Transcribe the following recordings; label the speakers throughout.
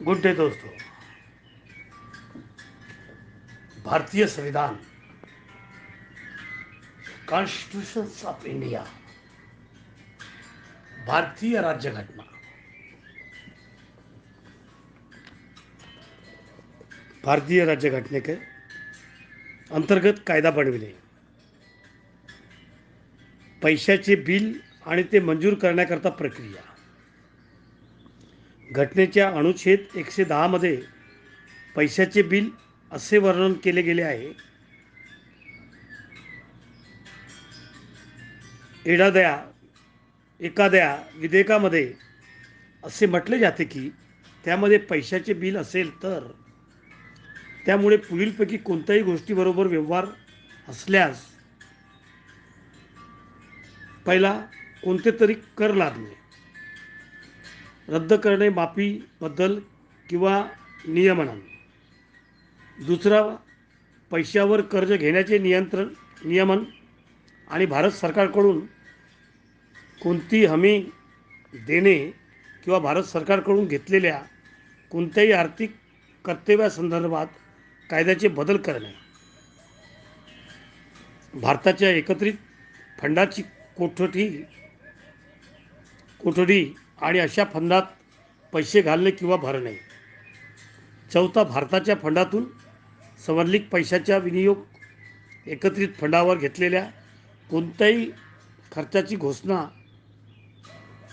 Speaker 1: Good day दोस्तों। भारतीय संविधान, कॉन्स्टिट्यूशन ऑफ इंडिया, भारतीय राज्यघटना, भारतीय राज्यघटने के अंतर्गत कायदा बनविले, पैशाचे बिल आणि ते मंजूर करण्याकरता प्रक्रिया. घटनेच्या अनुच्छेद 110 मध्ये पैशाचे बिल असे वर्णन केले गेले आहे. एखाद्या विधेयकामध्ये असे म्हटले जाते की त्यामध्ये पैशाचे बिल असेल तर त्यामुळे पुढीलपैकी कोणत्याही गोष्टीबरोबर व्यवहार असल्यास पहिला, कोणते तरी कर लादणे, रद्द करणे, माफी, बदल किंवा नियमन. दुसरा, पैशावर कर्ज घेण्याचे नियमन आणि भारत सरकारकडून कोणती हमी देणे किंवा भारत सरकारकडून घेतलेल्या कोणत्याही आर्थिक कर्तव्यासंदर्भात कायद्याचे बदल करणे. भारताच्या एकत्रित फंडाची कोठडी आणि अशा फंडात पैसे घालणे किंवा भरणे. चौथा, भारताच्या फंडातून संवलित पैशाचा विनियोग एकत्रित फंडावर घेतलेल्या कोणत्याही खर्चाची घोषणा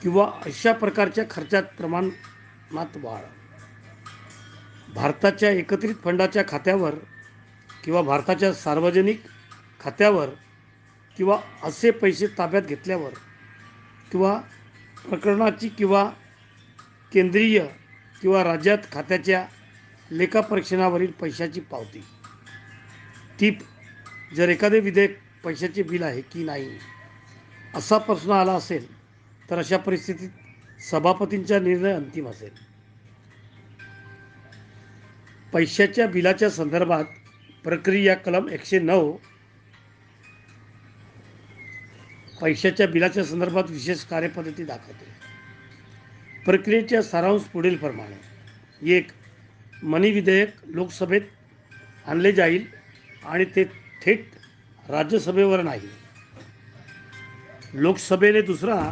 Speaker 1: किंवा अशा प्रकारच्या खर्चात प्रमाणात वाढ. भारताच्या एकत्रित फंडाच्या खात्यावर किंवा भारताच्या सार्वजनिक खात्यावर किंवा असे पैसे ताब्यात घेतल्यावर किंवा प्रकरणाची किंवा केंद्रीय किंवा राज्यात खात्याच्या लेखापरीक्षणावरील पैशाची पावती. टीप: जर एखादे विधेयक पैशाचे बिल आहे की नाही असा प्रश्न आला असेल तर अशा परिस्थितीत सभापतींचा निर्णय अंतिम असेल. पैशाच्या बिलाच्या संदर्भात प्रक्रिया. कलम 109 पैशाच्या बिलाच्या संदर्भात विशेष कार्यपद्धती दाखवते. प्रक्रियेचा सारांश पुढील प्रमाणे. 1. मनी विधेयक लोकसभेत आणले जाईल आणि ते थेट राज्यसभेवर नाही. लोकसभेने दुसरा,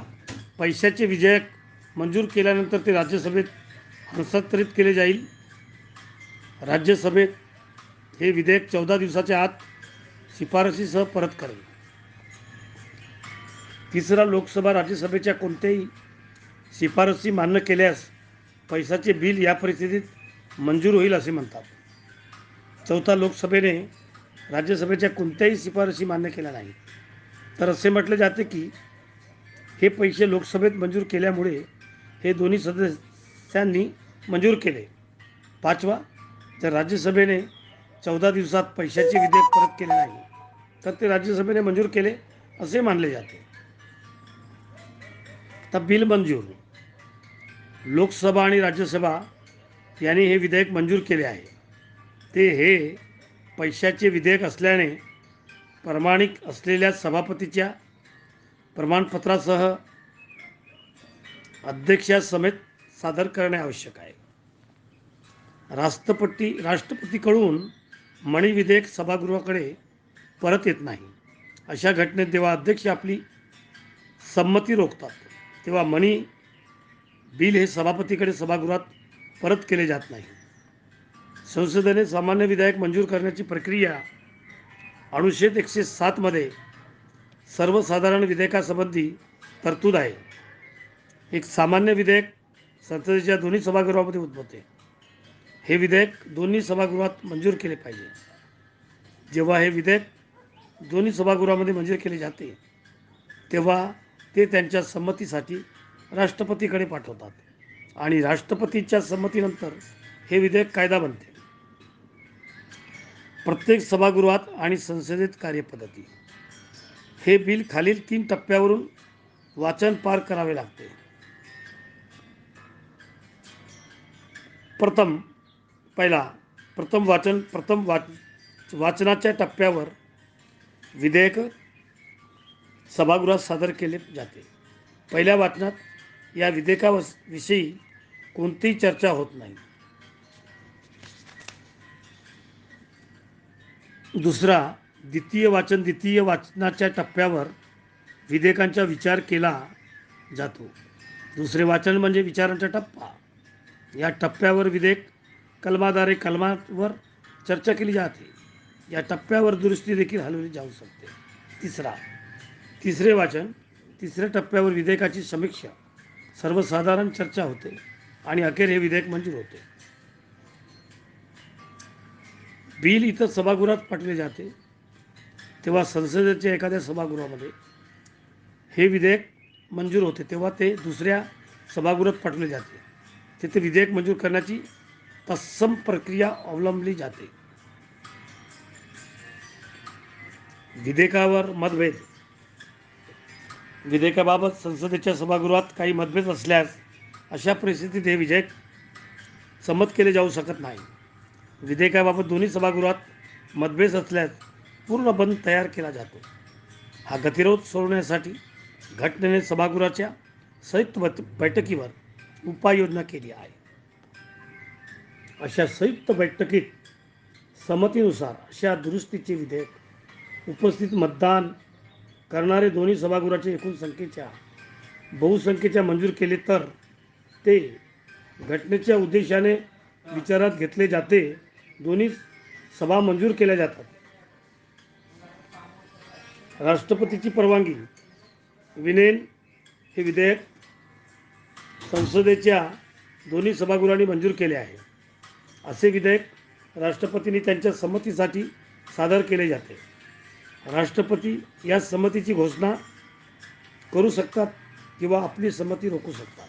Speaker 1: पैशाचे विधेयक मंजूर केल्यानंतर ते राज्यसभेत हस्तांतरित केले जाईल. राज्यसभेत हे विधेयक 14 दिवसाच्या आत शिफारसीसह परत करेल. तिसरा, लोकसभा राज्यसभेच्या कोणत्याही शिफारसी मान्य केल्यास पैशाचे बिल या परिस्थितीत मंजूर होईल असे म्हणतात. चौथा, लोकसभेने राज्यसभेच्या कोणत्याही शिफारसी मान्य केल्या नाही तर असे म्हटले जाते की हे पैसे लोकसभेत मंजूर केल्यामुळे हे दोन्ही सदस्यांनी मंजूर केले. पाचवा, जर राज्यसभेने 14 दिवसात पैशाचे विधेयक परत केले नाही तर ते राज्यसभेने मंजूर केले असे मानले जाते. आता बिल मंजूर. लोकसभा आणि राज्यसभा यांनी हे विधेयक मंजूर केले आहे. ते हे पैशाचे विधेयक असल्याने प्रमाणित असलेल्या सभापतीच्या प्रमाणपत्रासह अध्यक्षासमेत सादर करणे आवश्यक आहे. राष्ट्रपतीकडून मणी विधेयक सभागृहाकडे परत येत नाही. अशा घटनेत जेव्हा अध्यक्ष आपली संमती रोखतात तेव्हा मनी बिल हे सभापतीकडे सभागृहात परत केले जात नाही. संसदेने सामान्य विधेयक मंजूर करण्याची प्रक्रिया अनुच्छेद 107 मध्ये सर्वसाधारण विधेयकासंबंधी तरतूद आहे. एक सामान्य विधेयक संसदेच्या दोन्ही सभागृहामध्ये उद्भवते. हे विधेयक दोन्ही सभागृहात मंजूर केले पाहिजे. जेव्हा हे विधेयक दोन्ही सभागृहामध्ये मंजूर केले जाते तेव्हा ते त्यांच्या संमतीसाठी राष्ट्रपतीकडे पाठवतात आणि राष्ट्रपतीच्या संमतीनंतर हे विधेयक कायदा बनते. प्रत्येक सभागृहात आणि संसदेत कार्यपद्धती. हे बिल खालील 3 टप्प्यावरून वाचन पार करावे लागते. प्रथम वाचनाच्या टप्प्यावर विधेयक सभागृहात सादर केले जाते. पहिल्या वाचनात या विधेयकाविषयी कोणतीही चर्चा होत नाही. दुसरा, द्वितीय वाचनाच्या टप्प्यावर विधेयकांचा विचार केला जातो. दुसरे वाचन म्हणजे विचारांचा टप्पा. या टप्प्यावर विधेयक कलमाद्वारे कलमावर चर्चा केली जाते. या टप्प्यावर दुरुस्ती देखील हलवली जाऊ शकते. तिसरे वाचन. तिसऱ्या टप्प्यावर विधेयकाची समीक्षा, सर्वसाधारण चर्चा होते आणि अखेर हे विधेयक मंजूर होते. बिल इतर सभागृहात पाठवले जाते तेव्हा संसदेच्या एखाद्या सभागृहामध्ये हे विधेयक मंजूर होते तेव्हा ते दुसऱ्या सभागृहात पाठवले जाते. तिथे विधेयक मंजूर करण्याची तत्सम प्रक्रिया अवलंबली जाते. विधेयकावर मतभेद. विधेयकाबाबत संसदेच्या सभागृहात काही मतभेद असल्यास अशा परिस्थितीत हे विधेयक संमत केले जाऊ शकत नाही. विधेयकाबाबत दोन्ही सभागृहात मतभेद असल्यास पूर्ण बंद तयार केला जातो. हा गतिरोध सोडवण्यासाठी घटनेने सभागृहाच्या संयुक्त बैठकीवर उपाययोजना केली आहे. अशा संयुक्त बैठकीत संमतीनुसार अशा दुरुस्तीचे विधेयक उपस्थित मतदान करणारे दोन्ही सभागृहाच्या एकूण संख्येच्या बहुसंख्येच्या मंजूर केले तर ते घटनेच्या उद्देशाने विचारात घेतले जाते. दोन्ही सभा मंजूर केल्या जातात. राष्ट्रपतीची परवानगी. विनेन हे विधेयक संसदेच्या दोन्ही सभागृहांनी मंजूर केले आहे. असे विधेयक राष्ट्रपतींनी त्यांच्या संमतीसाठी सादर केले जाते. राष्ट्रपती या संमतीची घोषणा करू शकतात किंवा आपली संमती रोखू शकतात.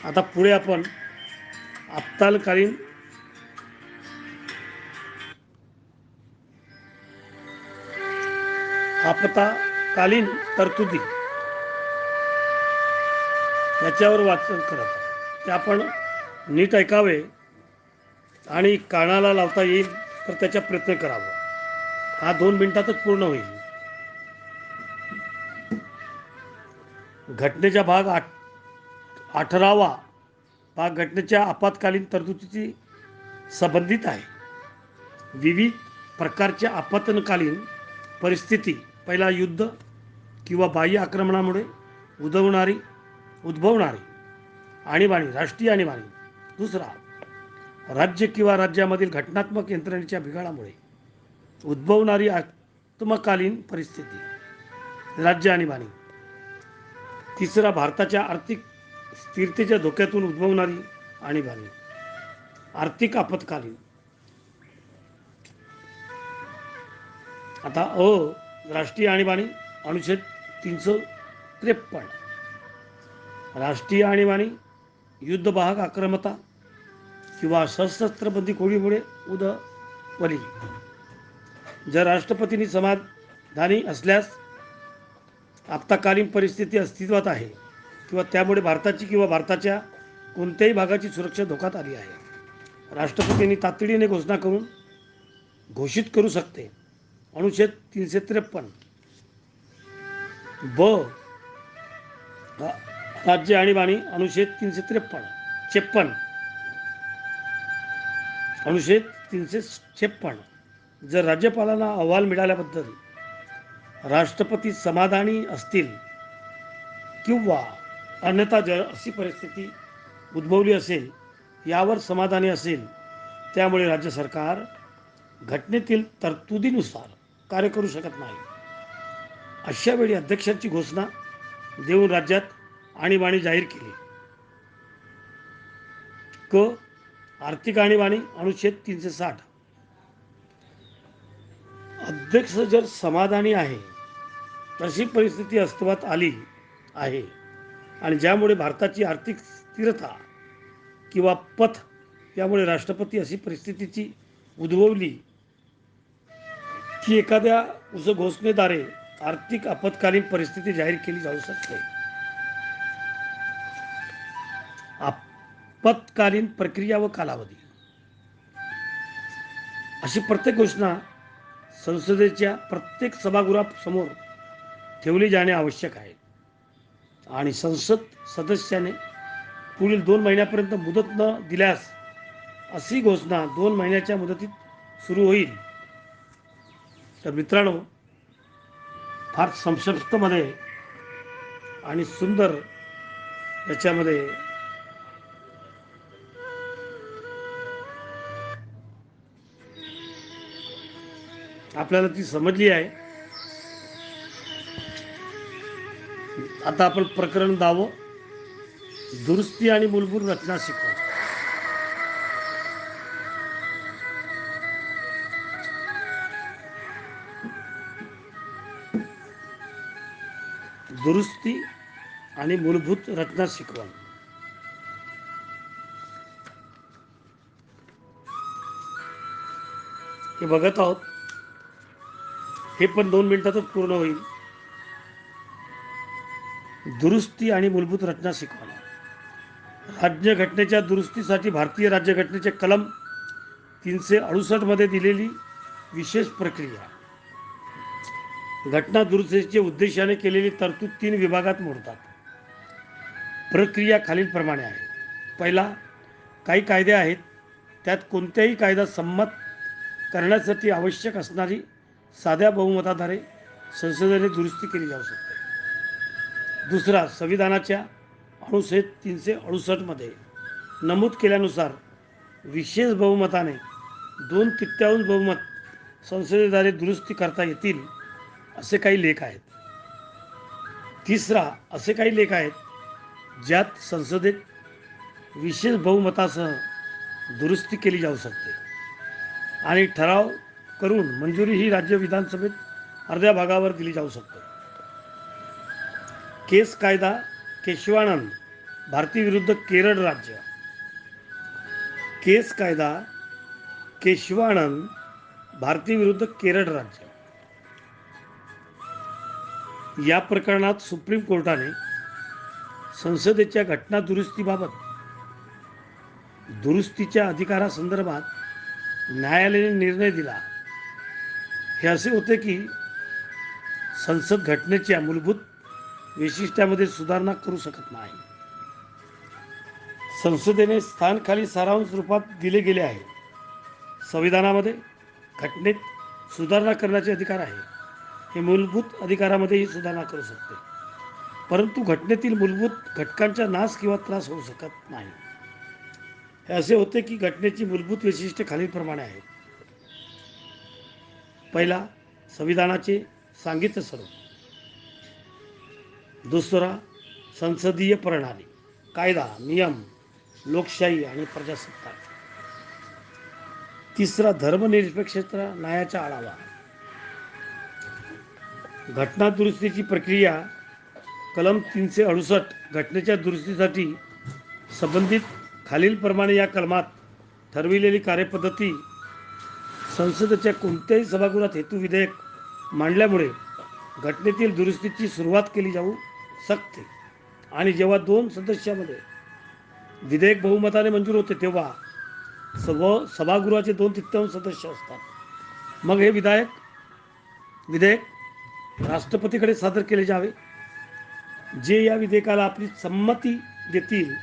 Speaker 1: आता पुढे आपण आपत्कालीन तरतुदी याच्यावर वाचन करत. ते आपण नीट ऐकावे आणि कानाला लावता येईल तर त्याचा प्रयत्न करावा. हा 2 मिनिटातच पूर्ण होईल. घटनेचा भाग 18वा भाग घटनेच्या आपत्कालीन तरतुदीशी संबंधित आहे. विविध प्रकारच्या आपत्कालीन परिस्थिती. पहिला, युद्ध किंवा बाह्य आक्रमणामुळे उद्भवणारी आणीबाणी, राष्ट्रीय आणीबाणी. दुसरा, राज्य किंवा राज्यामधील घटनात्मक यंत्रणेच्या बिघाडामुळे उद्भवणारी आपत्कालीन परिस्थिती, राज्य आणीबाणी. तिसरा, भारताच्या आर्थिक स्थिरतेच्या धोक्यातून उद्भवणारी आणीबाणी, आर्थिक आपत्कालीन. आता राष्ट्रीय आणीबाणी, अनुच्छेद 353. राष्ट्रीय आणीबाणी, युद्धवाहक आक्रमकता किंवा सशस्त्र बंडखोरीमुळे उद्भवली. जर राष्ट्रपतींनी समाधानी असल्यास आपत्कालीन परिस्थिती अस्तित्वात आहे किंवा त्यामुळे भारताची किंवा भारताच्या कोणत्याही भागाची सुरक्षा धोक्यात आली आहे, राष्ट्रपतींनी तातडीने घोषणा करून घोषित करू शकते. अनुच्छेद 353 ब राज्य आणीबाणी, अनुच्छेद 353 अनुच्छेद 356. जर राज्यपालांना अहवाल मिळाल्याबद्दल राष्ट्रपती समाधानी असतील किंवा अन्यथा जर अशी परिस्थिती उद्भवली असेल, यावर समाधानी असेल, त्यामुळे राज्य सरकार घटनेतील तरतुदीनुसार कार्य करू शकत नाही. अशा वेळी अध्यक्षांची घोषणा देऊन राज्यात आणीबाणी जाहीर केली. आर्थिक आणीबाणी, अनुच्छेद 360. अध्यक्ष जर समाधानी आहे, तशी परिस्थिती अस्तित्वात आली आहे आणि ज्यामुळे भारताची आर्थिक स्थिरता किंवा पथ यामुळे राष्ट्रपती अशी परिस्थितीची उद्भवली की एखाद्या घोषणेद्वारे आर्थिक आपत्कालीन परिस्थिती जाहीर केली जाऊ शकते. आपत्कालीन प्रक्रिया व कालावधी. अशी प्रत्येक घोषणा संसदेच्या प्रत्येक सभागृहासमोर ठेवली जाणे आवश्यक आहे आणि संसद सदस्याने पुढील 2 महिन्यापर्यंत मुदत न दिल्यास अशी घोषणा 2 महिन्याच्या मुदतीत सुरू होईल. तर मित्रांनो, फार संक्षिप्तमध्ये आणि सुंदर याच्यामध्ये आपल्याला ती समजली आहे. आता आपण प्रकरण 10 दुरुस्ती आणि मूलभूत रचना शिकू. दुरुस्ती आणि मूलभूत रचना शिकवण. हे बघत आहोत. हे पण 2 मिनिटातच पूर्ण होईल. दुरुस्ती आणि मूलभूत रचना शिकवण. राज्यघटनेच्या दुरुस्तीसाठी भारतीय राज्यघटनेचे कलम 368 मध्ये दिलेली विशेष प्रक्रिया. घटना दुरुस्तीच्या उद्देशाने केलेली तरतूद 3 विभागात मोडतात. प्रक्रिया खालीलप्रमाणे आहे. पहिला, काही कायदे आहेत, त्यात कोणत्याही कायदा संमत करण्यासाठी आवश्यक असणारी साध्या बहुमताद्वारे संसदेने दुरुस्ती केली जाऊ शकते. दुसरा, संविधानाच्या अनुच्छेद 368 मध्ये नमूद केल्यानुसार विशेष बहुमताने 2/3 बहुमत संसदेद्वारे दुरुस्ती करता येतील असे काही लेख आहेत. तिसरा, असे काही लेख आहेत ज्यात संसदेत विशेष बहुमतासह दुरुस्ती केली जाऊ शकते आणि ठराव करून मंजुरी ही राज्य विधानसभेत अर्ध्या भागावर दिली जाऊ शकते. केस कायदा केशवानंद भारती विरुद्ध केरळ राज्य. केस कायदा केशवानंद भारती विरुद्ध केरळ राज्य. या प्रकरणात सुप्रीम कोर्टाने संसदेच्या घटना दुरुस्तीबाबत दुरुस्तीच्या अधिकारासंदर्भात न्यायालयाने निर्णय दिला. हे असे होते की संसद घटनेच्या मूलभूत वैशिष्ट्यामध्ये सुधारणा करू शकत नाही. संसदेने स्थान खाली सारांश रूपात दिले गेले आहे. संविधानामध्ये घटनेत सुधारणा करण्याचे अधिकार आहे. हे मूलभूत अधिकारामध्येही सुधारणा करू शकते, परंतु घटनेतील मूलभूत घटकांचा नाश किंवा त्रास होऊ शकत नाही. हे असे होते की घटनेची मूलभूत वैशिष्ट्ये खालीलप्रमाणे आहेत. पहिला, संविधानाचे सांगितलं स्वरूप. दुसरा, संसदीय प्रणाली, कायदा, नियम, लोकशाही आणि प्रजासत्ताक. तिसरा, धर्मनिरपेक्षता, न्यायाचा आढावा. घटना दुरुस्तीची प्रक्रिया. कलम 368 घटनेच्या दुरुस्तीसाठी संबंधित खालीलप्रमाणे या कलमात ठरविलेली कार्यपद्धती. संसदेच्या कोणत्याही सभागृहात हेतू विधेयक मांडल्यामुळे घटनेतील दुरुस्तीची सुरुवात केली जाऊ शकते आणि जेव्हा 2 सदस्यांमध्ये विधेयक बहुमताने मंजूर होते तेव्हा सभागृहाचे 2/3 सदस्य असतात. मग हे विधेयक राष्ट्रपतीकडे सादर केले जावे, जे या विधेयकाला आपली संमती देतील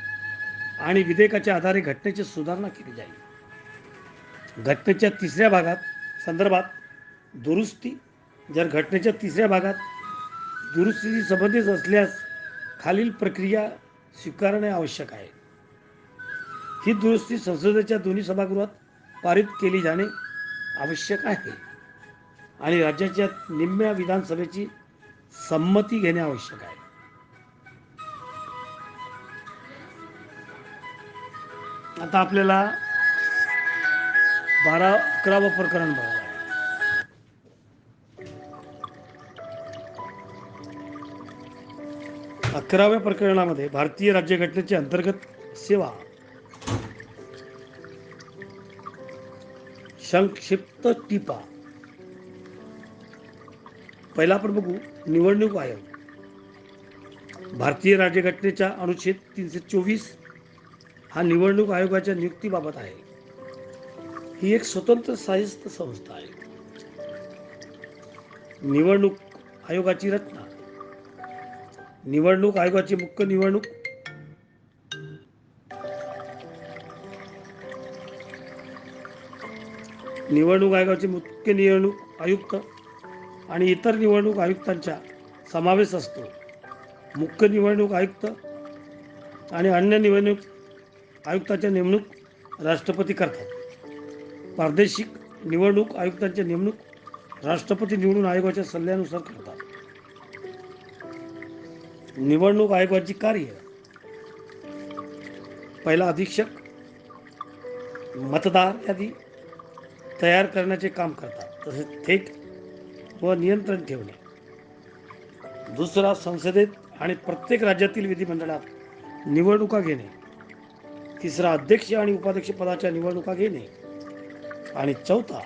Speaker 1: आणि विधेयकाच्या आधारे घटनेची सुधारणा केली जाईल. घटनेच्या 3ऱ्या भागात संदर्भात दुरुस्ती. जर घटनेच्या 3ऱ्या भागात दुरुस्तीशी संबंधित असल्यास खालील प्रक्रिया स्वीकारणे आवश्यक आहे. ही दुरुस्ती संसदेच्या दोन्ही सभागृहात पारित केली जाणे आवश्यक आहे आणि राज्याच्या निम्म्या विधानसभेची संमती घेणे आवश्यक आहे. आता आपल्याला 11वं प्रकरण बघायला. 11व्या प्रकरणामध्ये भारतीय राज्यघटनेच्या अंतर्गत सेवा. संक्षिप्त टिपा. पहिला आपण बघू निवडणूक आयोग. भारतीय राज्यघटनेच्या अनुच्छेद 324 हा निवडणूक आयोगाच्या नियुक्तीबाबत आहे. ही एक स्वतंत्र स्वायत्त संस्था आहे. निवडणूक आयोगाची रचना. निवडणूक आयोगाची मुख्य निवडणूक निवडणूक आयोगाचे मुख्य निवडणूक आयुक्त आणि इतर निवडणूक आयुक्तांचा समावेश असतो. मुख्य निवडणूक आयुक्त आणि अन्य निवडणूक आयुक्तांची नेमणूक राष्ट्रपती करतात. प्रादेशिक निवडणूक आयुक्तांची नेमणूक राष्ट्रपती निवडून आयोगाच्या सल्ल्यानुसार करतात. निवडणूक आयोगाची कार्य: पहिला, अधीक्षक मतदार यादी तयार करण्याचे काम करतात, तसेच थेट व नियंत्रण ठेवणे. दुसरा, संसदेत आणि प्रत्येक राज्यातील विधिमंडळात निवडणुका घेणे. तिसरा, अध्यक्ष आणि उपाध्यक्ष पदाच्या निवडणुका घेणे. आणि चौथा,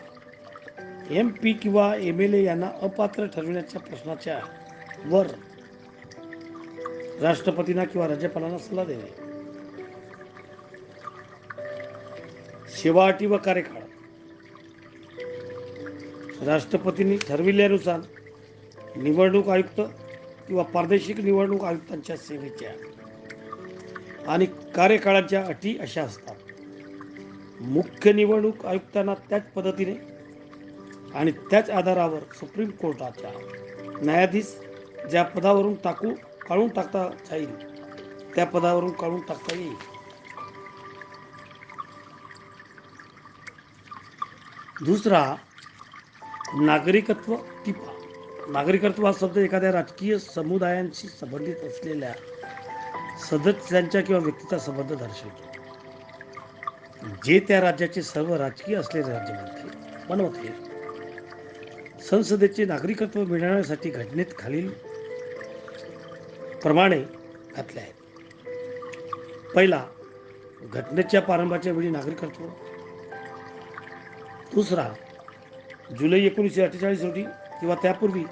Speaker 1: MP किंवा MLA यांना अपात्र ठरविण्याच्या प्रश्नाच्या वर राष्ट्रपतींना किंवा राज्यपालांना सल्ला देणे. सेवा अटी व कार्यकाळ: राष्ट्रपतींनी ठरविल्यानुसार निवडणूक आयुक्त किंवा प्रादेशिक निवडणूक आयुक्तांच्या सेवेच्या आणि कार्यकाळाच्या अटी अशा असतात. मुख्य निवडणूक आयुक्तांना त्याच पद्धतीने आणि त्याच आधारावर सुप्रीम कोर्टाचा न्यायाधीश ज्या पदावरून काढून टाकता जाईल त्या पदावरून काढून टाकता येईल. दुसरा, नागरिकत्व टिपा. नागरिकत्व हा शब्द एखाद्या राजकीय समुदायांशी संबंधित असलेल्या सदस्यांच्या किंवा व्यक्तीचा संबंध दर्शवतो, जे त्या राज्याचे सर्व राजकीय असलेले राज्य बनवते. संसदेचे नागरिकत्व मिळवण्यासाठी घटनेत खालील प्रमाणे घातले आहेत. पहिला, घटनेच्या प्रारंभाच्या वेळी नागरिकत्व. दुसरा, जुलै 1948 रोजी किंवा त्यापूर्वी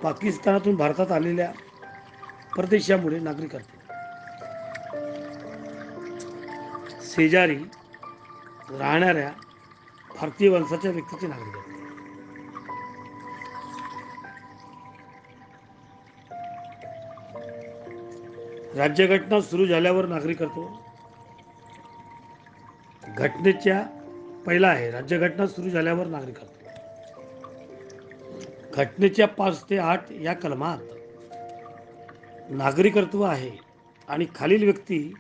Speaker 1: पाकिस्तानातून भारतात आलेल्या परदेशामुळे नागरिकत्व. शेजारी राहणाऱ्या भारतीय वंशाच्या व्यक्तीचे नागरिकत्व. राज्यघटना सुरू झाल्यावर नागरिकत्व. घटनेच्या पहिला आहे, राज्यघटना सुरू झाल्यावर नागरिकत्व. घटनेच्या 5 ते 8 या कलमात नागरिकत्व आहे आणि खालील व्यक्ती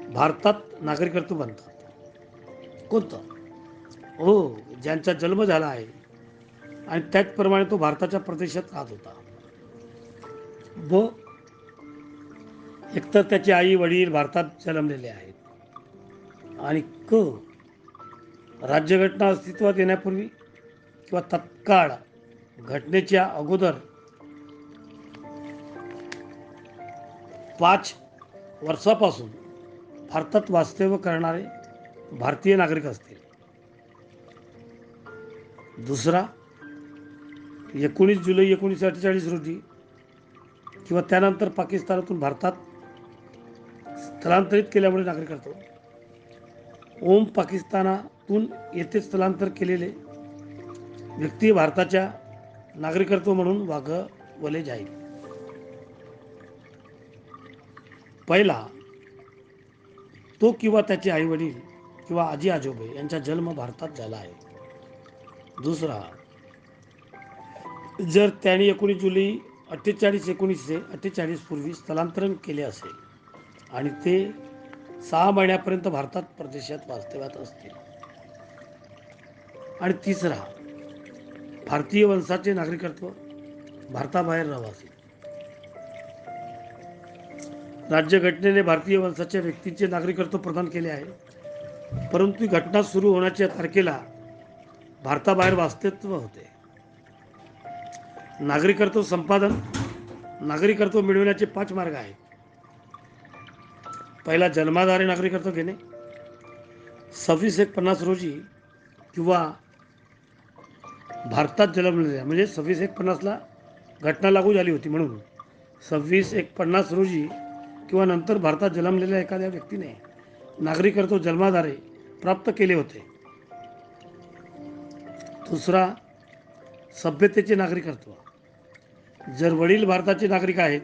Speaker 1: भारतात नागरिकत्व बनतात. कोणतं? ज्यांचा जन्म झाला आहे आणि त्याचप्रमाणे तो भारताच्या प्रदेशात राहत होता. ब, एकतर त्याचे आई वडील भारतात जन्मलेले आहेत. आणि क, राज्यघटना अस्तित्वात येण्यापूर्वी किंवा तत्काळ घटनेच्या अगोदर 5 वर्षापासून भारतात वास्तव्य करणारे भारतीय नागरिक असतील. दुसरा, 19 जुलै 1948 रोजी किंवा त्यानंतर पाकिस्तानातून भारतात स्थलांतरित केल्यामुळे नागरिकत्व. पाकिस्तानातून येथे स्थलांतर केलेले व्यक्ती भारताच्या नागरिकत्व म्हणून वागवले जाईल. पहिला, तो किंवा त्याचे आई वडील किंवा आजी आजोबा यांचा जन्म भारतात झाला आहे. दुसरा, जर त्यांनी 19 जुलै 1948 पूर्वी स्थलांतरण केले असेल आणि ते 6 महिन्यापर्यंत भारतात प्रदेशात वास्तव्यात असतील. आणि तिसरा, भारतीय वंशाचे नागरिकत्व, भारताबाहेर रहिवासी. राज्यघटनेने भारतीय वंशाच्या व्यक्तींचे नागरिकत्व प्रदान केले आहे, परंतु घटना सुरू होण्याच्या तारखेला भारताबाहेर वास्तव्य होते. नागरिकत्व संपादन. नागरिकत्व मिळवण्याचे 5 मार्ग आहेत. पहिला, जन्माधारी नागरिकत्व घेणे. 26/1/50 रोजी किंवा भारतात जन्मलेल्या, म्हणजे 26/1/50ला घटना लागू झाली होती, म्हणून 26/1/50 रोजी किंवा नंतर भारतात जन्मलेल्या एखाद्या व्यक्तीने नागरिकत्व जन्माधारे प्राप्त केले होते. दुसरा, सभ्यतेचे नागरिकत्व. जर वडील भारताचे नागरिक आहेत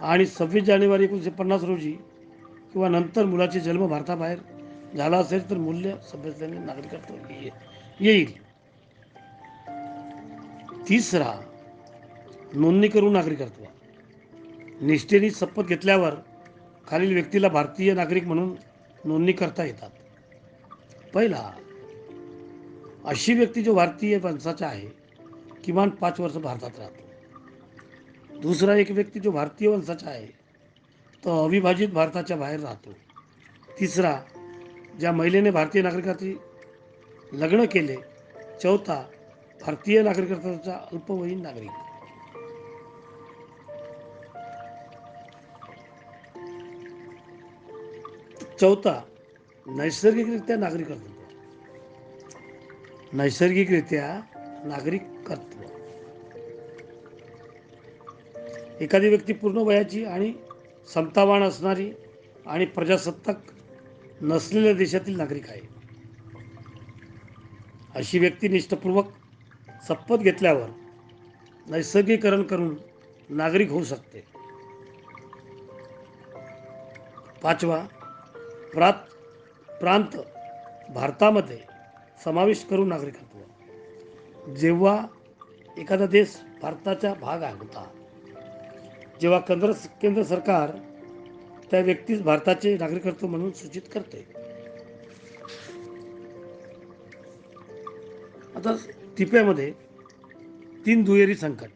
Speaker 1: आणि 26 जानेवारी 1950 रोजी किंवा नंतर मुलाचे जन्म भारताबाहेर झाला असेल तर मूल्य सभ्यतेने नागरिकत्व येईल. तिसरा, नोंदणी करून नागरिकत्व. निष्ठेने शपथ घेतल्यावर खालील व्यक्तीला भारतीय नागरिक म्हणून नोंदणी करता येतात. पहिला, अशी व्यक्ती जो भारतीय वंशाचा आहे, किमान 5 वर्ष भारतात राहतो. दुसरा, एक व्यक्ती जो भारतीय वंशाचा आहे तो अविभाजित भारताच्या बाहेर राहतो. तिसरा, ज्या महिलेने भारतीय नागरिकाची लग्न केले. चौथा, भारतीय नागरिकत्वाचा अल्पवयीन नागरिक. चौथा, नैसर्गिकरित्या नागरिकत्व. नैसर्गिकरित्या नागरिकत्व. एखादी व्यक्ती पूर्ण वयाची आणि समतावान असणारी आणि प्रजासत्ताक नसलेल्या देशातील नागरिक आहे. अशी व्यक्ती निष्ठापूर्वक शपथ घेतल्यावर नैसर्गिकरण करून नागरिक होऊ शकते. पाचवा, प्रांत भारतामध्ये समावेश करून नागरिकत्व. जेव्हा एखादा देश भारताचा भाग होता, जेव्हा केंद्र सरकार त्या व्यक्तीस भारताचे नागरिकत्व म्हणून सूचित करते. आता टिप्यामध्ये 3 दुहेरी संकट.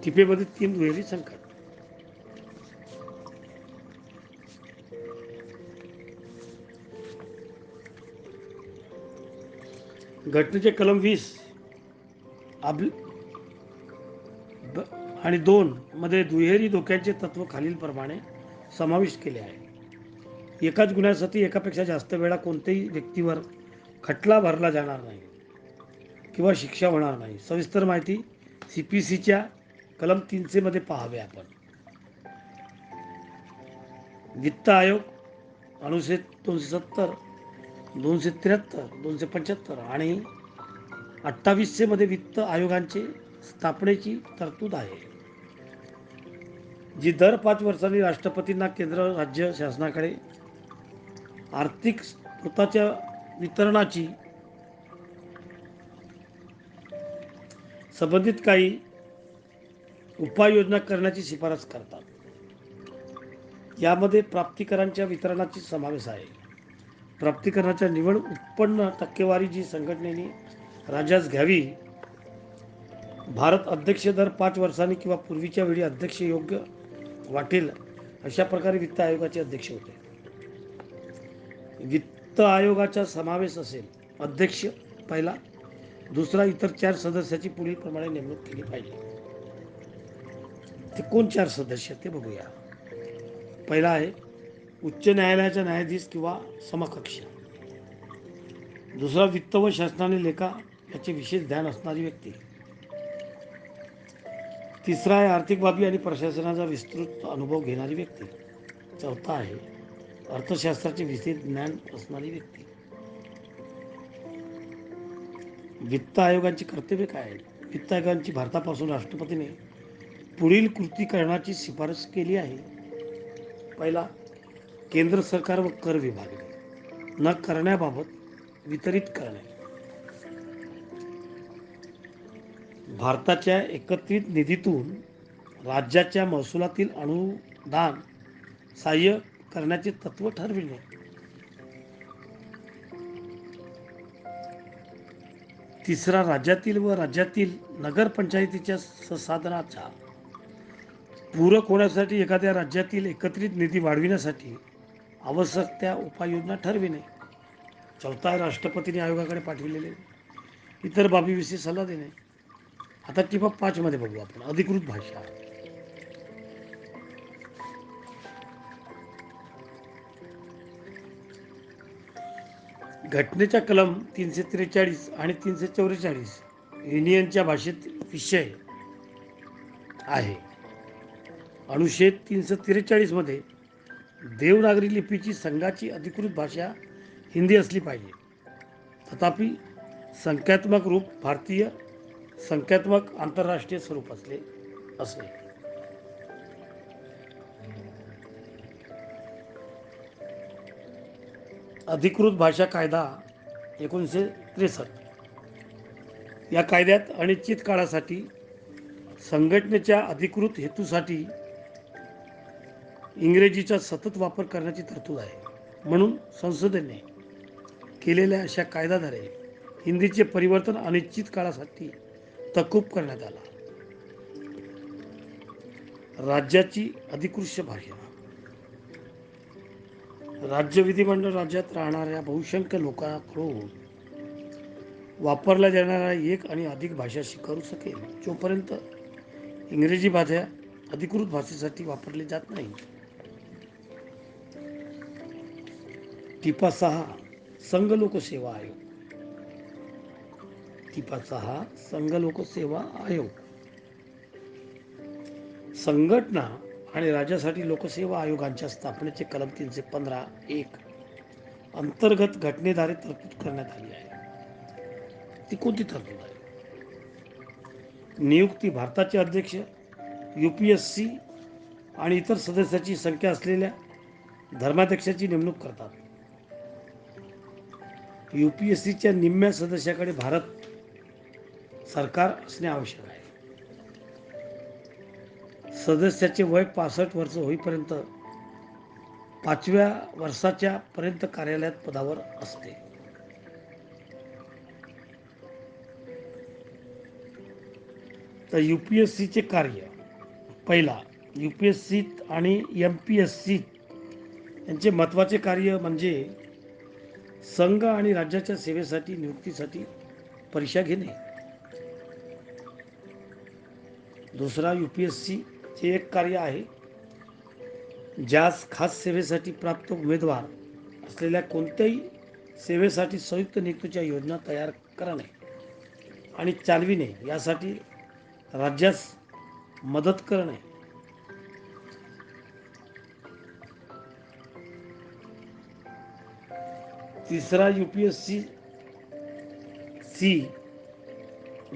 Speaker 1: टिपेमध्ये 3 दुहेरी संकट. घटनेचे कलम 20 आणि 2 मध्ये दुहेरी धोक्याचे तत्व खालीलप्रमाणे समाविष्ट केले आहे. एकाच गुन्ह्यासाठी एकापेक्षा जास्त वेळा कोणत्याही व्यक्तीवर खटला भरला जाणार नाही किंवा शिक्षा होणार नाही. सविस्तर माहिती CPCच्या कलम 300 मध्ये पाहावे आपण. वित्त आयोग अनुच्छेद 270, 273, 275 आणि 2800 मध्ये वित्त आयोगांचे स्थापनेची तरतूद आहे, जी दर 5 वर्षांनी राष्ट्रपतींना केंद्र राज्य शासनाकडे आर्थिक स्रोताच्या वितरणाची संबंधित काही उपाययोजना करण्याची शिफारस करतात. यामध्ये प्राप्तिकरांच्या वितरणाची समावेश आहे. प्राप्तिकरांच्या निव्वळ उत्पन्न टक्केवारी जी संघटनेने राज्यास घ्यावी. भारत अध्यक्ष दर 5 वर्षांनी किंवा पूर्वीच्या वेळी अध्यक्ष योग्य वाटेल अशा प्रकारे वित्त आयोगाचे अध्यक्ष होते. वित्त आयोगाचा समावेश असेल. अध्यक्ष पहिला, दुसरा, इतर 4 सदस्याची पुढील प्रमाणे नेमणूक केली पाहिजे. ते कोण 4 सदस्य ते बघूया. पहिला आहे उच्च न्यायालयाचा न्यायाधीश किंवा समकक्ष. दुसरा, वित्त व शासनाने लेखा याचे विशेष ध्यान असणारी व्यक्ती. तिसरा आहे आर्थिक बाबी आणि प्रशासनाचा विस्तृत अनुभव घेणारी व्यक्ती. चौथा आहे अर्थशास्त्राचे विशेष ज्ञान असणारी व्यक्ती. वित्त आयोगाची कर्तव्ये काय आहेत? वित्त आयोगाची भारतापासून राष्ट्रपतीने पुढील कृती करण्याची शिफारस केली आहे. पहिला, केंद्र सरकार व कर विभागणे न करण्याबाबत वितरित करणे. भारताच्या एकत्रित निधीतून राज्याच्या महसुलातील अनुदान सहाय्य करण्याचे तत्व ठरविणे. तिसरा, राज्यातील व राज्यातील नगरपंचायतीच्या संसाधनाचा पूरक होण्यासाठी एखाद्या राज्यातील एकत्रित निधी वाढविण्यासाठी आवश्यक त्या उपाययोजना ठरविणे. चौथा, राष्ट्रपतींनी आयोगाकडे पाठविलेले इतर बाबीविषयी सल्ला देणे. आता टिपा 5 मध्ये बघू आपण. अधिकृत भाषा. घटनेच्या कलम 343 आणि 344 युनियनच्या भाषेत विषय आहे. अनुच्छेद 343 मध्ये देवनागरी लिपीची संघाची अधिकृत भाषा हिंदी असली पाहिजे. तथापि संख्यात्मक रूप भारतीय, संख्यात्मक आंतरराष्ट्रीय स्वरूप असले. अधिकृत भाषा कायदा 1963. या कायद्यात अनिश्चित काळासाठी संघटनेच्या अधिकृत हेतूसाठी इंग्रजीचा सतत वापर करण्याची तरतूद आहे. म्हणून संसदेने केलेल्या अशा कायद्याद्वारे हिंदीचे परिवर्तन अनिश्चित काळासाठी तहकूब करण्यात आला. राज्याची अधिकृत भाषा. राज्य विधिमंडळ राज्यात राहणाऱ्या बहुसंख्य लोकांकडून वापरल्या जाणाऱ्या एक आणि अधिक भाषा स्वीकारू शकेल, जोपर्यंत इंग्रजी भाषा अधिकृत भाषेसाठी वापरली जात नाही. टिपा 6 संघ लोकसेवा आयोग. टिपा 6 संघ लोकसेवा आयोग. संघटना आणि राज्यासाठी लोकसेवा आयोगांच्या स्थापनेचे कलम 315(1) अंतर्गत घटनेद्वारे तरतूद करण्यात आली आहे. ती कोणती तरतूद आहे? नियुक्ती. भारताचे अध्यक्ष UPSC आणि इतर सदस्याची संख्या असलेल्या धर्माध्यक्षाची नेमणूक करतात. UPSCच्या निम्म्या सदस्याकडे भारत सरकार असणे आवश्यक आहे. सदस्याचे वय 65 वर्ष होईपर्यंत 5व्या वर्षाच्या पर्यंत कार्यालयात पदावर असते. तर UPSCचे कार्य. पहिला, UPSC आणि MPSC यांचे महत्त्वाचे कार्य म्हणजे संघ आणि राज्याच्या सेवेसाठी नियुक्तीसाठी परीक्षा घेणे. दुसरा, UPSCचे एक कार्य आहे ज्यास खास सेवेसाठी प्राप्त उमेदवार असलेल्या कोणत्याही सेवेसाठी संयुक्त नियुक्तीच्या योजना तयार करणे आणि चालविणे, यासाठी राज्यास मदत करणे. तिसरा,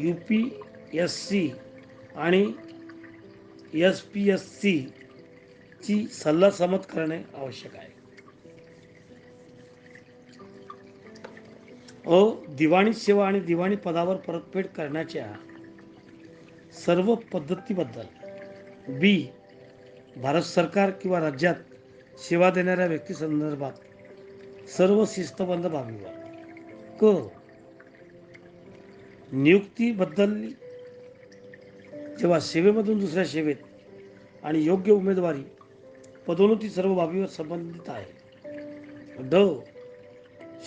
Speaker 1: UPSC आणि SPSC ची सल्लामसलत करणे आवश्यक आहे. दिवाणी सेवा आणि दिवाणी पदावर परतफेड करण्याच्या सर्व पद्धतीबद्दल. भारत सरकार किंवा राज्यात सेवा देणाऱ्या व्यक्तीसंदर्भात सर्व शिस्तबद्ध बाबीवर. नियुक्तीबद्दल जेव्हा सेवेमधून दुसऱ्या सेवेत आणि योग्य उमेदवारी पदोन्नती सर्व बाबीवर संबंधित आहे.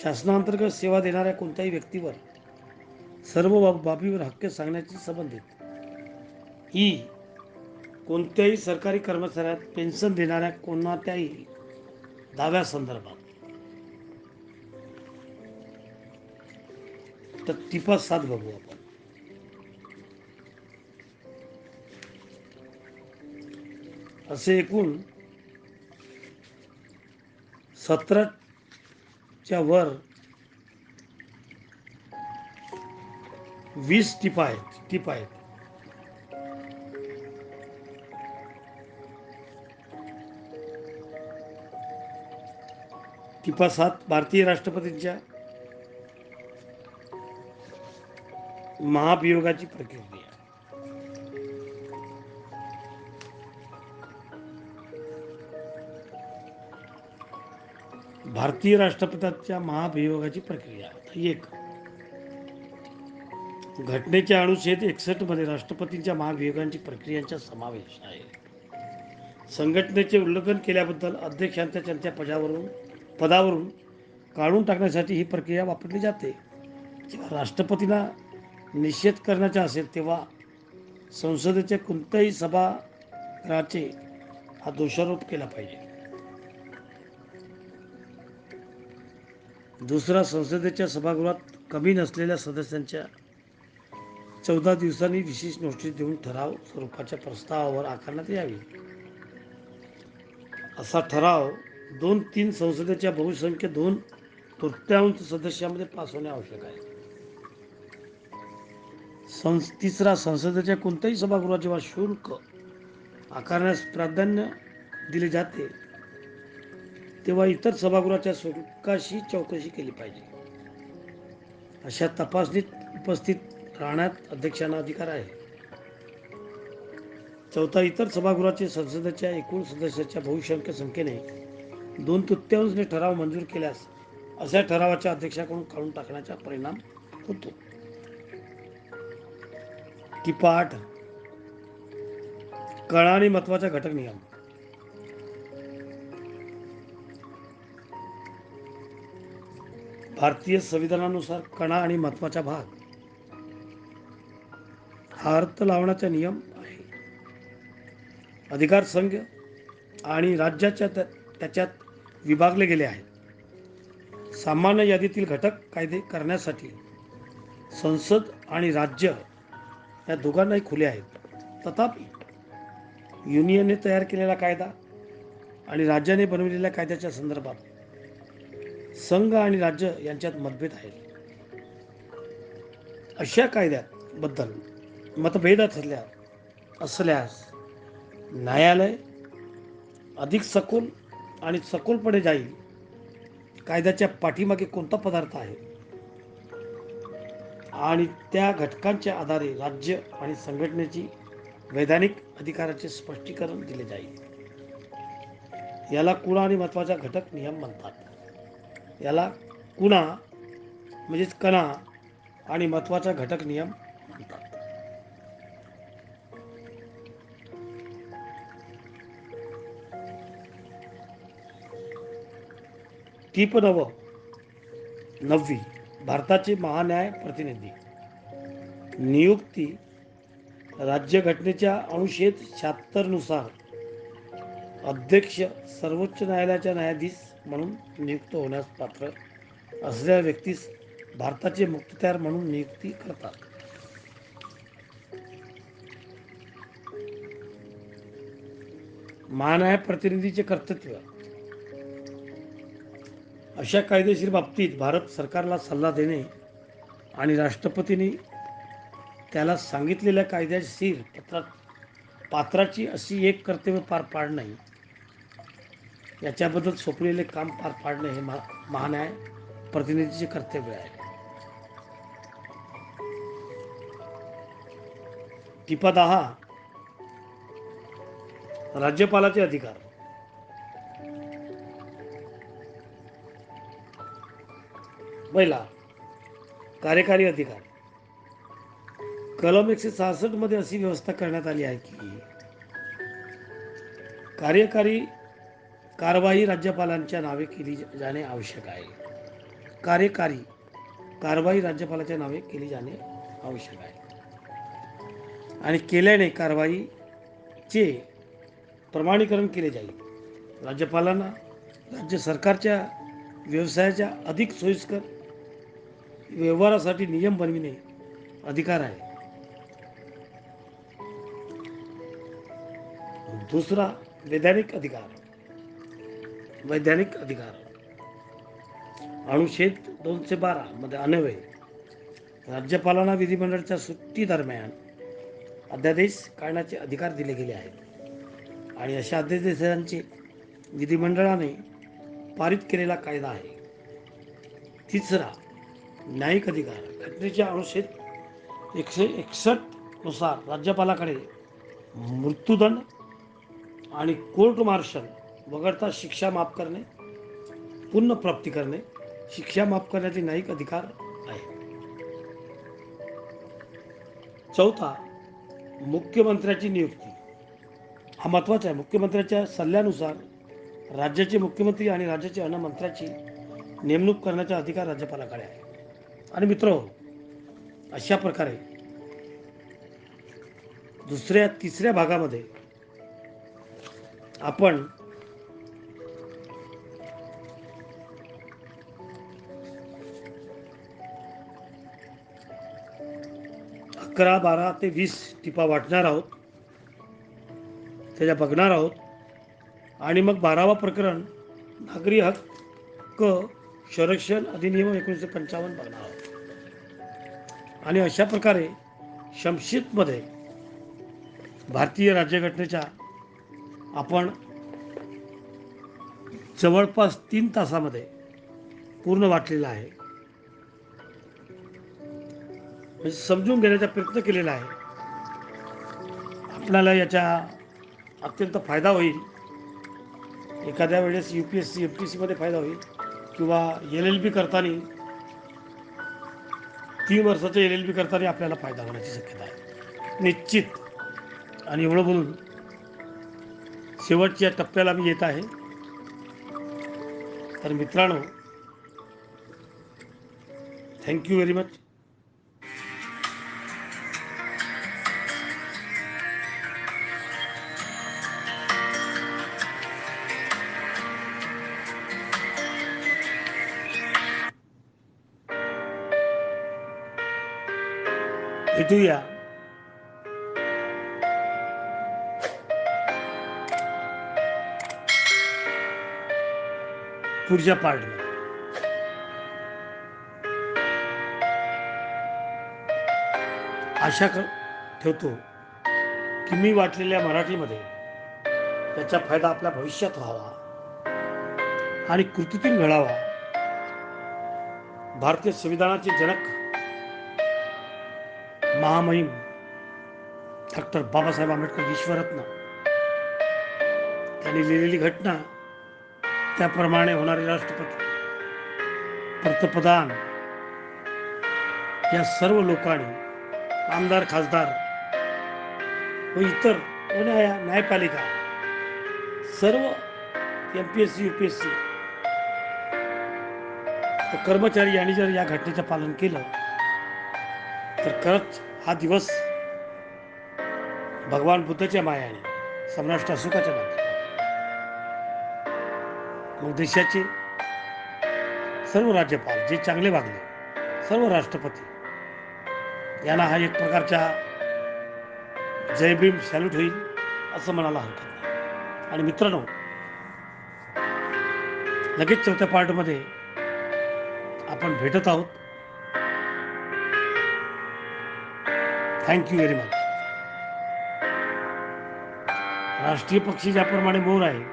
Speaker 1: शासनांतर्गत सेवा देणाऱ्या कोणत्याही व्यक्तीवर सर्व बाबीवर हक्क सांगण्याची संबंधित. कोणत्याही सरकारी कर्मचाऱ्यात पेन्शन देणाऱ्या कोणत्याही दाव्यासंदर्भात. तर टिपा 7 बघू आपण. असे एकूण 17च्या वर 20 टिपा आहेत. टिपा 7 भारतीय राष्ट्रपतींच्या महाभियोगाची प्रक्रिया. भारतीय राष्ट्रपतींच्या महाभियोगाची प्रक्रिया. 1. घटनेच्या अनुच्छेद 61 मध्ये राष्ट्रपतींच्या महाभियोगाची प्रक्रियांचा समावेश आहे. संघटनेचे उल्लंघन केल्याबद्दल अध्यक्षांच्या त्यांच्या पदावरून काढून टाकण्यासाठी ही प्रक्रिया वापरली जाते. जेव्हा राष्ट्रपतींना निषेध करण्याचा असेल तेव्हा संसदेच्या कोणत्याही सभागृहाचे हा दोषारोप केला पाहिजे. दुसरा, संसदेच्या सभागृहात कमी नसलेल्या सदस्यांच्या 14 दिवसांनी विशेष नोटीस देऊन ठराव स्वरूपाच्या प्रस्तावावर आकारण्यात यावी. असा ठराव 2/3 संसदेच्या बहुसंख्य 2/3 सदस्यांमध्ये पास होणे आवश्यक आहे. तिसरा, संसदेच्या कोणत्याही सभागृहात जेव्हा शुल्क आकारण्यास प्राधान्य दिले जाते तेव्हा इतर सभागृहाच्या शुल्काशी चौकशी केली पाहिजे. अशा तपासणीत उपस्थित राहण्यात अध्यक्षांना अधिकार आहे. चौथा, इतर सभागृहाचे संसदेच्या एकूण सदस्याच्या बहुसंख्य संख्येने 2/3 ठराव मंजूर केल्यास अशा ठरावाच्या अध्यक्षाकडून काढून टाकण्याचा परिणाम होतो. टिपा 8, कळा आणि महत्वाचा घटक नियम. भारतीय संविधानानुसार कणा आणि महत्वाचा भाग हा अर्थ लावण्याचा नियम आहे. अधिकार संघ आणि राज्याच्या त्याच्यात विभागले गेले आहेत. सामान्य यादीतील घटक कायदे करण्यासाठी संसद आणि राज्य या दोघांनाही खुले आहेत. तथापि युनियनने तयार केलेला कायदा आणि राज्याने बनवलेल्या कायद्याच्या संदर्भात संघ आणि राज्य यांच्यात मतभेद आहेत. अशा कायद्याबद्दल मतभेद असल्यास न्यायालय अधिक सखोल आणि सखोलपणे जाईल. कायद्याच्या पाठीमागे कोणता पदार्थ आहे आणि त्या घटकांच्या आधारे राज्य आणि संघटनेची वैधानिक अधिकाराचे स्पष्टीकरण दिले जाईल. याला कुणा आणि महत्वाचा घटक नियम म्हणतात. याला कुणा म्हणजेच कणा आणि महत्वाचा घटक नियम म्हणतात. टीप 9, भारताचे महान्याय प्रतिनिधी. नियुक्ती. राज्यघटनेच्या अनुच्छेद 76 नुसार अध्यक्ष सर्वोच्च न्यायालयाचा न्यायाधीश म्हणून नियुक्त होण्यास पात्र असलेल्या व्यक्तीस भारताचे मुख्तार म्हणून नियुक्ती करतात. महान्याय प्रतिनिधीचे कर्तव्य. अशा कायदेशीर बाबतीत भारत सरकारला सल्ला देणे आणि राष्ट्रपतींनी त्याला सांगितलेल्या कायदेशीर पात्राची अशी एक कर्तव्य पार पाडणे, याच्याबद्दल सोपलेले काम पार पाडणे हे महान्याय प्रतिनिधीचे कर्तव्य आहे. टिपा 10, राज्यपालाचे अधिकार. पहिला, कार्यकारी अधिकार. कलम 166 मध्ये अशी व्यवस्था करण्यात आली आहे की कार्यकारी कारवाई राज्यपालांच्या नावे केली जाणे आवश्यक आहे. कार्यकारी कारवाई राज्यपालाच्या नावे केली जाणे आवश्यक आहे आणि केल्याने कारवाईचे प्रमाणीकरण केले जाईल. राज्यपालांना राज्य सरकारच्या व्यवसायाच्या अधिक सोयीस्कर व्यवहारासाठी नियम बनविणे अधिकार आहे. दुसरा, वैधानिक अधिकार. वैधानिक अधिकार अनुच्छेद 212 मध्ये अन्वये राज्यपालांना विधिमंडळाच्या सुट्टी दरम्यान अध्यादेश काढण्याचे अधिकार दिले गेले आहेत आणि अशा अध्यादेशांचे विधिमंडळाने पारित केलेला कायदा आहे. तिसरा, न्यायिक अधिकार. घटनेच्या अनुच्छेद 161 नुसार राज्यपालाकडे मृत्यूदंड आणि कोर्ट मार्शल वगळता शिक्षा माफ करणे, पुनर्प्राप्ती करणे, शिक्षा माफ करण्याचे न्यायिक अधिकार आहे. चौथा, मुख्यमंत्र्याची नियुक्ती. हा महत्वाचा आहे. मुख्यमंत्र्याच्या सल्ल्यानुसार राज्याचे मुख्यमंत्री आणि राज्याच्या अन्य मंत्र्याची नेमणूक करण्याचा अधिकार राज्यपालाकडे आहे. आणि मित्र, अशा प्रकारे तिसऱ्या भागामध्ये आपण अकरा, 12 ते 20 टिपा वाटणार आहोत, त्याच्या बघणार आहोत आणि मग 12वा प्रकरण नागरी हक्क संरक्षण अधिनियम 1955 बघणार आहोत. आणि अशा प्रकारे संक्षिप्तमध्ये भारतीय राज्यघटनेच्या आपण जवळपास 3 तासामध्ये पूर्ण वाटलेला आहे. म्हणजे समजून घेण्याचा प्रयत्न केलेला आहे. आपल्याला याचा अत्यंत फायदा होईल. एखाद्या वेळेस UPSC MPSC मध्ये फायदा होईल किंवा LLB करताना 3 वर्षाचं LLB करताना आपल्याला फायदा होण्याची शक्यता आहे निश्चित. आणि एवढं बोलून शेवटच्या टप्प्याला मी येत आहे. तर मित्रांनो, थँक्यू व्हेरी मच. भेटूया पुढच्या पार्टमध्ये. आशा ठेवतो की मी वाटलेल्या मराठीमध्ये त्याचा फायदा आपल्या भविष्यात व्हावा आणि कृतीतून घडावा. भारतीय संविधानाचे जनक महामहिम डॉक्टर बाबासाहेब आंबेडकर विश्वरत्न त्यांनी लिहिलेली घटना, त्याप्रमाणे होणारे राष्ट्रपती, पंतप्रधान या सर्व लोकांनी, आमदार, खासदार व इतर न्यायपालिका, सर्व MPSC UPSC कर्मचारी यांनी जर या घटनेचं पालन केलं तर खरंच हा दिवस भगवान बुद्धाच्या मायाने, सम्राट अशोकाच्या मायाने, मग देशाचे सर्व राज्यपाल जे चांगले वागले, सर्व राष्ट्रपती यांना हा एक प्रकारचा जय भीम सॅल्यूट होईल असं म्हणायला हरकत नाही. आणि मित्रांनो, लगेच चौथ्या पार्टमध्ये आपण भेटत आहोत. Thank you very much. राष्ट्रीय पक्षी ज्याप्रमाणे मोर आहे,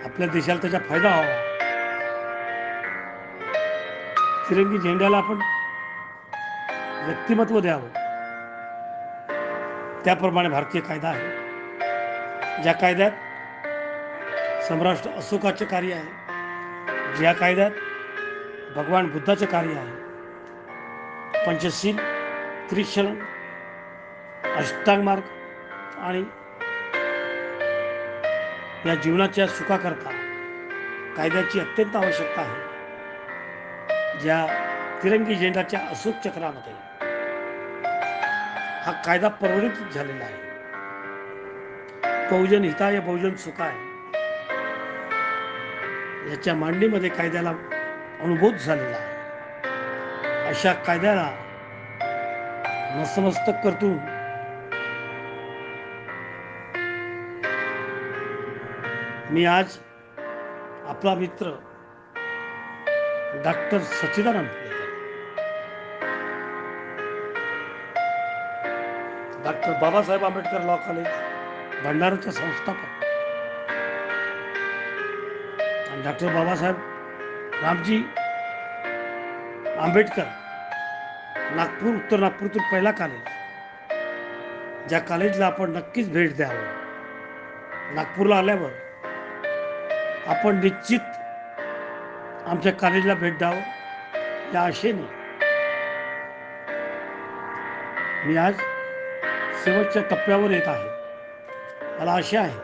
Speaker 1: आपल्या देशाला त्याचा फायदा व्हावा, तिरंगी झेंड्याला आपण व्यक्तिमत्व द्यावं, त्याप्रमाणे भारतीय कायदा आहे. ज्या कायद्यात सम्राट अशोकाचे कार्य आहे, ज्या कायद्यात भगवान बुद्धाचे कार्य आहे, पंचशील, त्रिशरण, अष्टांग मार्ग आणि या जीवनाच्या सुखाकरता कायद्याची अत्यंत आवश्यकता आहे. ज्या तिरंगी झेंडाच्या अशोक चक्रामध्ये हा कायदा प्रवर्तित झालेला आहे. बहुजन हिताय बहुजन सुखाय याच्या मांडणीमध्ये कायद्याला अनुभूत झालेला आहे. अशा कायद्याला नतमस्तक करतून मी आज आपला मित्र doctor Sachchidanand Phulekar, doctor Babasaheb Ambedkar law college भंडाराचे संस्थापक आणि डॉक्टर बाबासाहेब रामजी आंबेडकर नागपूर, उत्तर नागपूरतून पहिला कॉलेज, ज्या कॉलेजला आपण नक्कीच भेट द्यावं. नागपूरला आल्यावर आपण निश्चित आमच्या कॉलेजला भेट द्यावं या आशेने मी आज शेवटच्या टप्प्यावर येत आहे. मला आशा आहे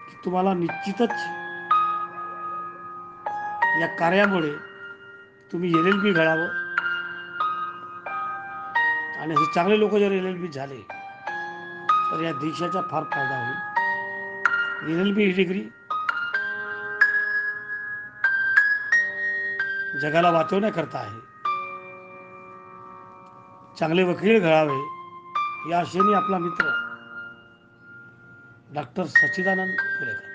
Speaker 1: की तुम्हाला निश्चितच या कार्यामुळे तुम्ही LLB घडावं आणि असे चांगले लोक जर LLB झाले तर या देशाचा फार फायदा होईल. LLB ही डिग्री जगाला वाचवण्याकरता आहे. चांगले वकील घडावे या आशेने आपला मित्र डॉक्टर सच्चिदानंद फुलेकर.